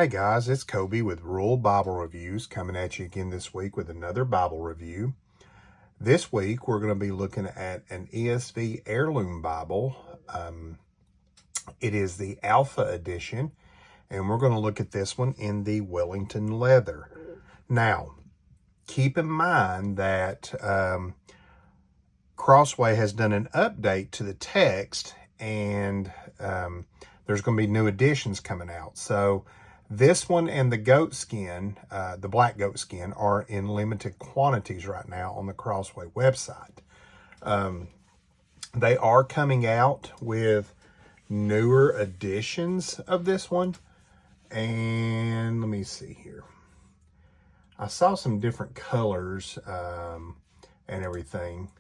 Hey guys, it's Kobe with Rural Bible Reviews coming at you again this week with another Bible review. This week we're going to be looking at an ESV Heirloom Bible. It is the Alpha edition, and we're going to look at this one in the Wellington leather. Now, keep in mind that Crossway has done an update to the text, and there's going to be new editions coming out. So this one and the goat skin, the black goat skin, are in limited quantities right now on the Crossway website. They are coming out with newer editions of this one. And let me see here. I saw some different colors and everything.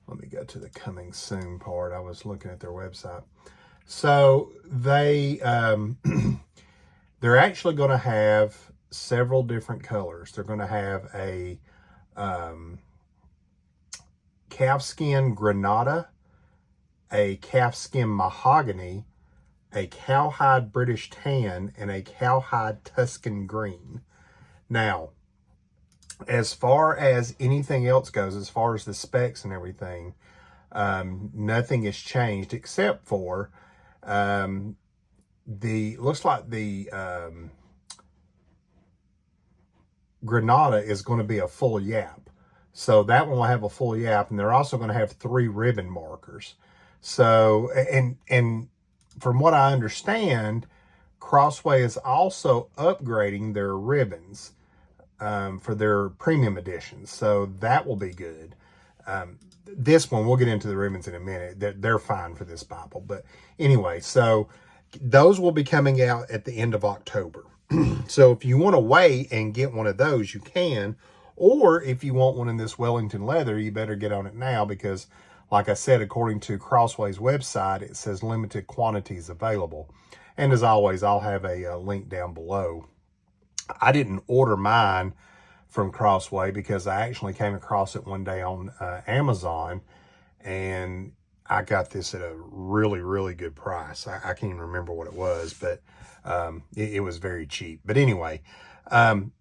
Let me go to the coming soon part. I was looking at their website. So they're actually going to have several different colors. They're going to have a calfskin granada, a calfskin mahogany, a cowhide British tan, and a cowhide Tuscan green. Now, as far as anything else goes, as far as the specs and everything, nothing has changed except for looks like the Granada is going to be a full yap. So that one will have a full yap, and they're also going to have 3 ribbon markers. So, and from what I understand, Crossway is also upgrading their ribbons for their premium editions. So that will be good. This one, we'll get into the ribbons in a minute. They're fine for this Bible. But anyway, so those will be coming out at the end of October. So if you want to wait and get one of those, you can. Or if you want one in this Wellington leather, you better get on it now because, like I said, according to Crossway's website, it says limited quantities available. And as always, I'll have a link down below. I didn't order mine from Crossway because I actually came across it one day on Amazon, and I got this at a really, really good price. I can't even remember what it was, but it was very cheap. But anyway,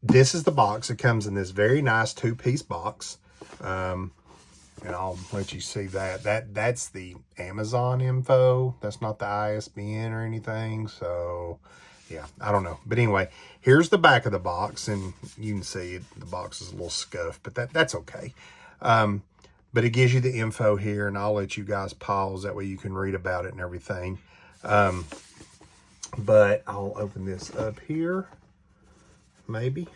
this is the box. It comes in this very nice 2-piece box. And I'll let you see that. That's the Amazon info. That's not the ISBN or anything. So, yeah, I don't know. But anyway, here's the back of the box. And you can see it, the box is a little scuffed, but that's okay. But it gives you the info here, and I'll let you guys pause. That way you can read about it and everything. But I'll open this up here. Maybe.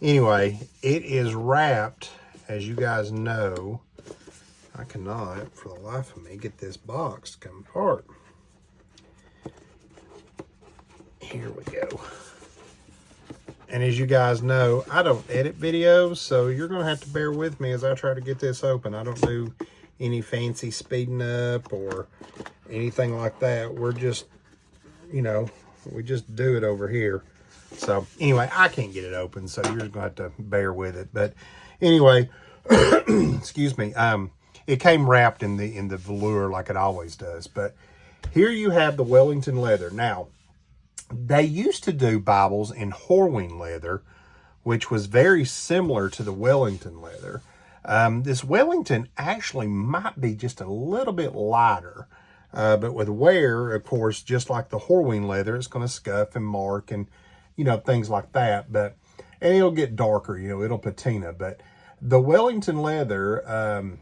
Anyway, it is wrapped, as you guys know. I cannot, for the life of me, get this box to come apart. Here we go. And as you guys know, I don't edit videos, so you're going to have to bear with me as I try to get this open. I don't do any fancy speeding up or anything like that. We're just, you know, we just do it over here. So anyway, I can't get it open, so you're just going to have to bear with it. But anyway, excuse me, it came wrapped in the velour like it always does. But here you have the Wellington leather. Now, they used to do Bibles in Horween leather, which was very similar to the Wellington leather. This Wellington actually might be just a little bit lighter, but with wear, of course, just like the Horween leather, it's going to scuff and mark and, you know, things like that. And it'll get darker, you know, it'll patina. But the Wellington leather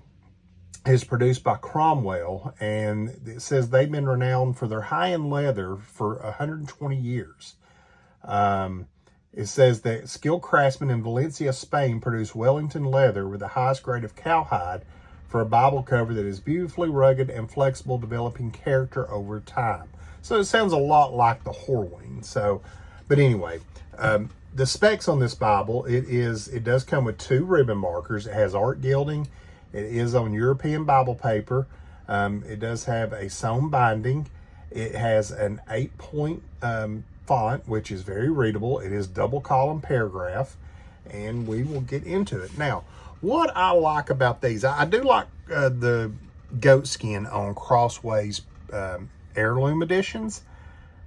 is produced by Cromwell, and it says they've been renowned for their high-end leather for 120 years. It says that skilled craftsmen in Valencia, Spain produce Wellington leather with the highest grade of cowhide for a Bible cover that is beautifully rugged and flexible, developing character over time. So it sounds a lot like the Horween. So, but anyway, the specs on this Bible, it does come with 2 ribbon markers. It has art gilding. It is on European Bible paper. It does have a sewn binding. It has an 8-point font, which is very readable. It is double column paragraph, and we will get into it. Now, what I like about these, I do like the goat skin on Crossway's heirloom editions,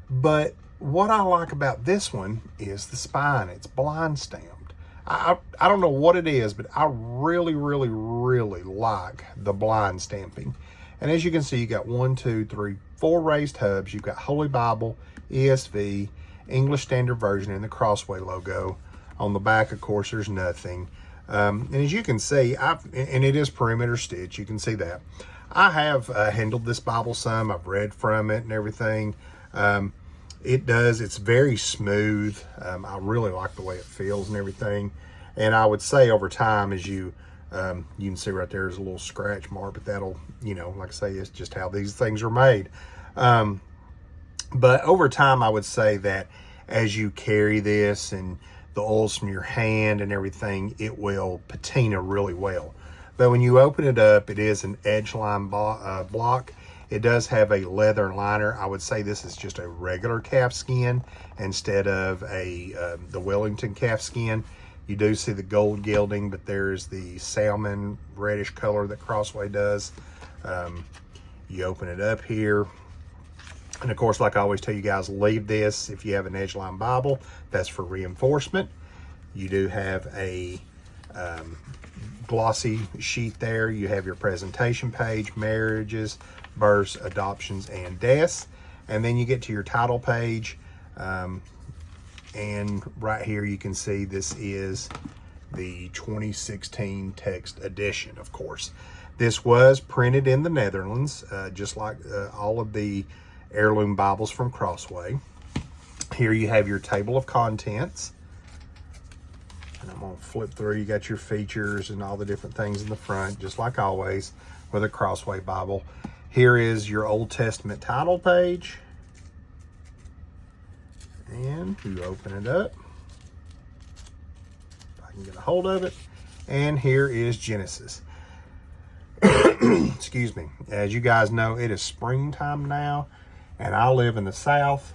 but what I like about this one is the spine. It's blind stamped. I don't know what it is, but I really, really, really like the blind stamping. And as you can see, you got 1, 2, 3, 4 raised hubs. You've got Holy Bible, ESV, English Standard Version, and the Crossway logo. On the back, of course, there's nothing. And as you can see, and it is perimeter stitch. You can see that. I have handled this Bible some. I've read from it and everything. It's very smooth. I really like the way it feels and everything. And I would say over time, as you can see right there's a little scratch mark, but that'll, like I say, it's just how these things are made. But over time, I would say that as you carry this and the oils from your hand and everything, it will patina really well. But when you open it up, it is an edge line block. It does have a leather liner. I would say this is just a regular calf skin instead of the Wellington calf skin. You do see the gold gilding, but there's the salmon reddish color that Crossway does. You open it up here. And of course, like I always tell you guys, leave this if you have an Edgeline Bible. That's for reinforcement. You do have a glossy sheet there. You have your presentation page, marriages, births, adoptions, and deaths. And then you get to your title page. And right here you can see this is the 2016 text edition, of course. This was printed in the Netherlands, just like all of the heirloom Bibles from Crossway. Here you have your table of contents. And I'm going to flip through. You got your features and all the different things in the front, just like always with a Crossway Bible. Here is your Old Testament title page. And you open it up. If I can get a hold of it. And here is Genesis. Excuse me. As you guys know, it is springtime now. And I live in the South.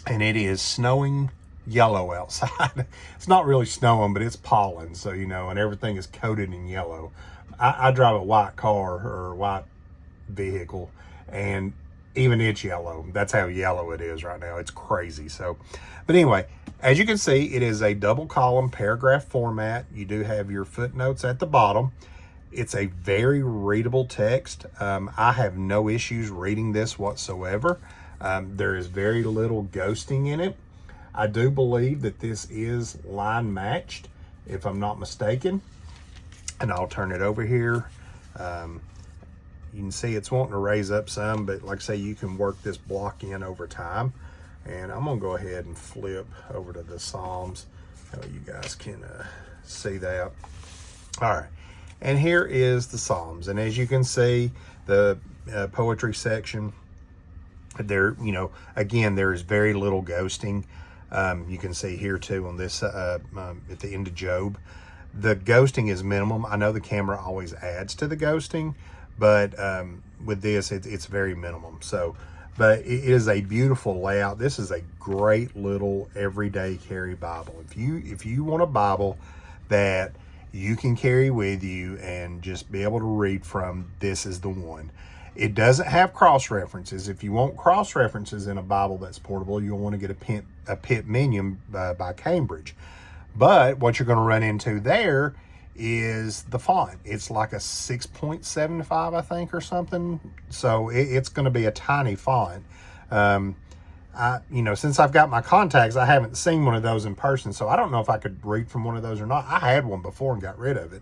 And it is snowing yellow outside. It's not really snowing, but it's pollen. So, and everything is coated in yellow. I drive a white car or a white vehicle. And even it's yellow. That's how yellow it is right now. It's crazy. So, but anyway, as you can see, it is a double column paragraph format. You do have your footnotes at the bottom. It's a very readable text. I have no issues reading this whatsoever. There is very little ghosting in it. I do believe that this is line matched, if I'm not mistaken. And I'll turn it over here. You can see it's wanting to raise up some, but like I say, you can work this block in over time. And I'm going to go ahead and flip over to the Psalms. So you guys can see that. All right. And here is the Psalms. And as you can see, the poetry section, there, again, there is very little ghosting. You can see here too on this, at the end of Job. The ghosting is minimum. I know the camera always adds to the ghosting, but with this, it's very minimum. So, but it is a beautiful layout. This is a great little everyday carry Bible. If you want a Bible that you can carry with you and just be able to read from, this is the one. It doesn't have cross references. If you want cross references in a Bible that's portable, you'll want to get a Pitt Minium by Cambridge. But what you're going to run into there is the font. It's like a 6.75, I think, or something. So it's going to be a tiny font. Since I've got my contacts, I haven't seen one of those in person. So I don't know if I could read from one of those or not. I had one before and got rid of it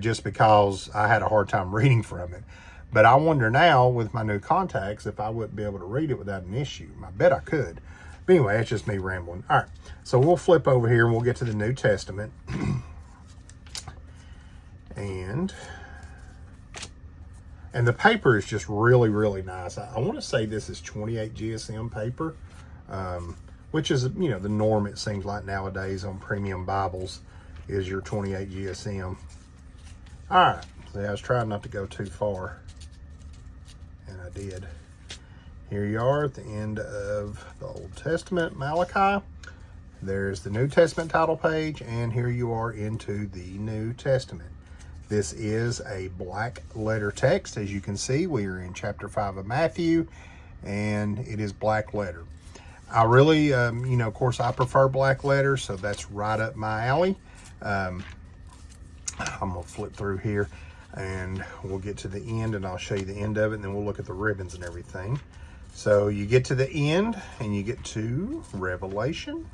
just because I had a hard time reading from it. But I wonder now with my new contacts if I wouldn't be able to read it without an issue. I bet I could. But anyway, it's just me rambling. All right, so we'll flip over here and we'll get to the New Testament. And the paper is just really, really nice. I want to say this is 28 GSM paper, which is, the norm, it seems like nowadays on premium Bibles is your 28 GSM. All right, so I was trying not to go too far, and I did. Here you are at the end of the Old Testament, Malachi. There's the New Testament title page, and here you are into the New Testament. This is a black letter text. As you can see, we are in chapter 5 of Matthew, and it is black letter. I really, of course, I prefer black letters, so that's right up my alley. I'm going to flip through here, and we'll get to the end, and I'll show you the end of it, and then we'll look at the ribbons and everything. So you get to the end, and you get to Revelation.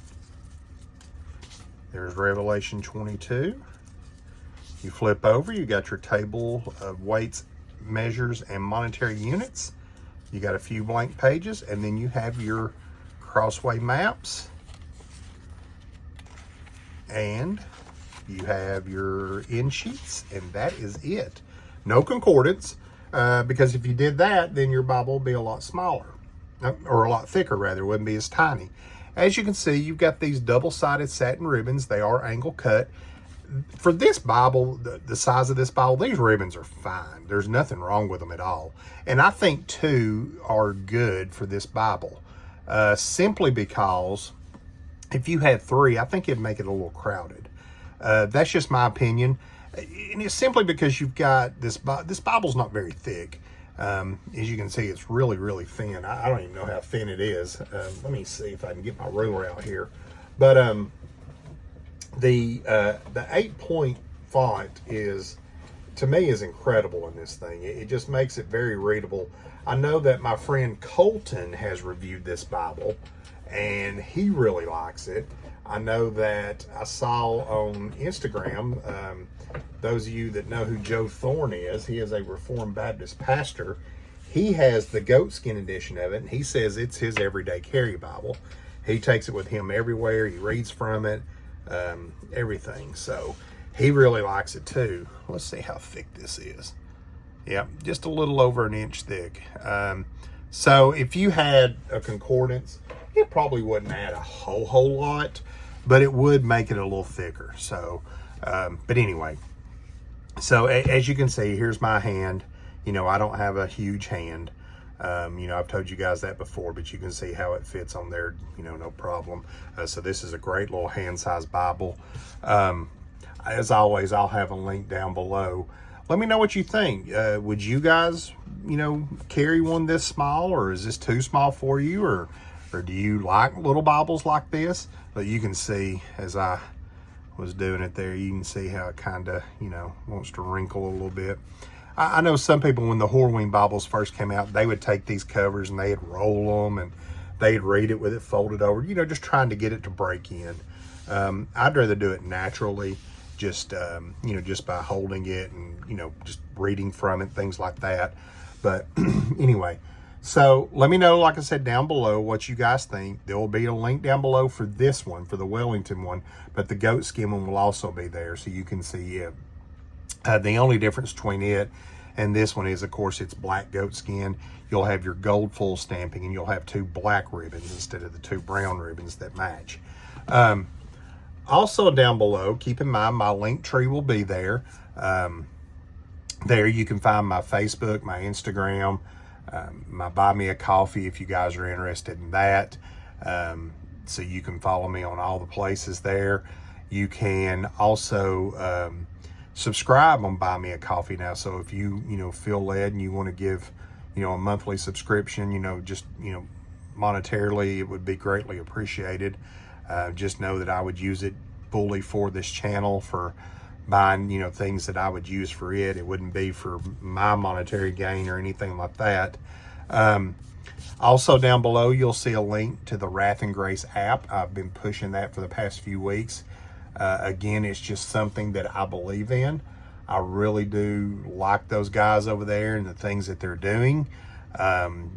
There's Revelation 22. You flip over, you got your table of weights, measures, and monetary units. You got a few blank pages, and then you have your crossway maps, and you have your end sheets, and that is it. No concordance, because if you did that, then your Bible would be a lot smaller, or a lot thicker rather, it wouldn't be as tiny. As you can see, you've got these double-sided satin ribbons. They are angle cut. For this Bible, the size of this Bible, these ribbons are fine. There's nothing wrong with them at all. And I think 2 are good for this Bible, simply because if you had 3, I think it'd make it a little crowded. That's just my opinion. And it's simply because you've got this Bible's not very thick. As you can see, it's really, really thin. I don't even know how thin it is. Let me see if I can get my ruler out here. But the 8-point font is, to me, is incredible in this thing. It just makes it very readable. I know that my friend Colton has reviewed this Bible, and he really likes it. I know that I saw on Instagram, those of you that know who Joe Thorne is, he is a Reformed Baptist pastor. He has the goatskin edition of it, and he says it's his everyday carry Bible. He takes it with him everywhere. He reads from it, everything. So he really likes it too. Let's see how thick this is. Yeah, just a little over an inch thick. So if you had a concordance, it probably wouldn't add a whole lot, but it would make it a little thicker. So, but anyway, so as you can see, here's my hand. I don't have a huge hand. I've told you guys that before, but you can see how it fits on there, no problem. So this is a great little hand-sized Bible. As always, I'll have a link down below. Let me know what you think. Would you guys, carry one this small, or is this too small for you, or do you like little Bibles like this? But you can see, as I was doing it there, you can see how it kind of, wants to wrinkle a little bit. I know some people, when the Horween Bibles first came out, they would take these covers and they'd roll them and they'd read it with it folded over, just trying to get it to break in. I'd rather do it naturally, just by holding it and, just reading from it, things like that. But anyway, so let me know, like I said, down below what you guys think. There will be a link down below for this one, for the Wellington one, but the goatskin one will also be there so you can see it. The only difference between it and this one is, of course, it's black goatskin. You'll have your gold full stamping, and you'll have 2 black ribbons instead of the 2 brown ribbons that match. Also down below, keep in mind my link tree will be there. There you can find my Facebook, my Instagram, my Buy Me a Coffee if you guys are interested in that. So you can follow me on all the places there. You can also subscribe on Buy Me a Coffee now. So if you feel led and you want to give a monthly subscription, just monetarily, it would be greatly appreciated. Just know that I would use it fully for this channel, for buying things that I would use for it. It wouldn't be for my monetary gain or anything like that. Also down below, you'll see a link to the Wrath and Grace app. I've been pushing that for the past few weeks. Again, it's just something that I believe in. I really do like those guys over there and the things that they're doing.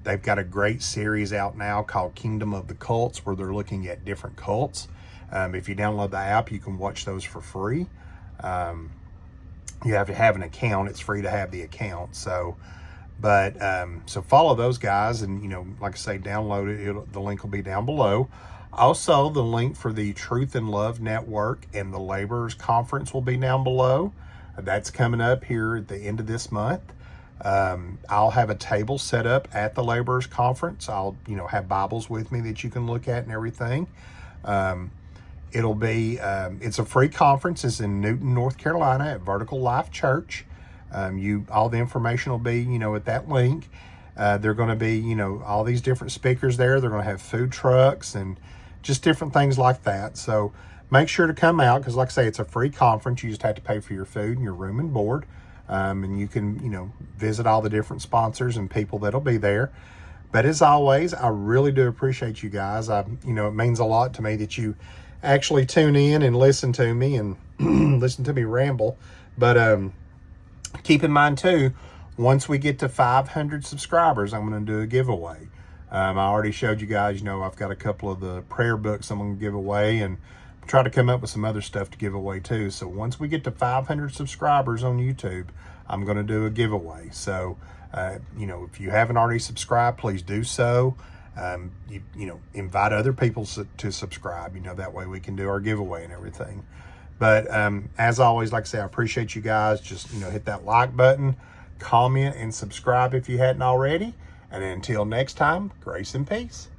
They've got a great series out now called Kingdom of the Cults, where they're looking at different cults. If you download the app, you can watch those for free. You have to have an account. It's free to have the account. So follow those guys, and like I say, download it. The link will be down below. Also, the link for the Truth and Love Network and the Laborers Conference will be down below. That's coming up here at the end of this month. I'll have a table set up at the Laborers Conference. I'll, have Bibles with me that you can look at and everything. It'll be, it's a free conference. It's in Newton, North Carolina at Vertical Life Church. All the information will be, at that link. They're going to be, you know, all these different speakers there. They're going to have food trucks and just different things like that. So make sure to come out, because like I say, it's a free conference. You just have to pay for your food and your room and board. And you can, you know, visit all the different sponsors and people that'll be there. But as always, I really do appreciate you guys. You know, it means a lot to me that you actually tune in and listen to me and listen to me ramble. But keep in mind too, once we get to 500 subscribers, I'm going to do a giveaway. I already showed you guys, you know, I've got a couple of the prayer books I'm going to give away, and try to come up with some other stuff to give away too. So once we get to 500 subscribers on YouTube, I'm going to do a giveaway. So, you know, if you haven't already subscribed, please do so. You know, invite other people to subscribe, you know, that way we can do our giveaway and everything. But as always, like I say, I appreciate you guys. Just, you know, hit that like button, comment, and subscribe if you hadn't already. And until next time, grace and peace.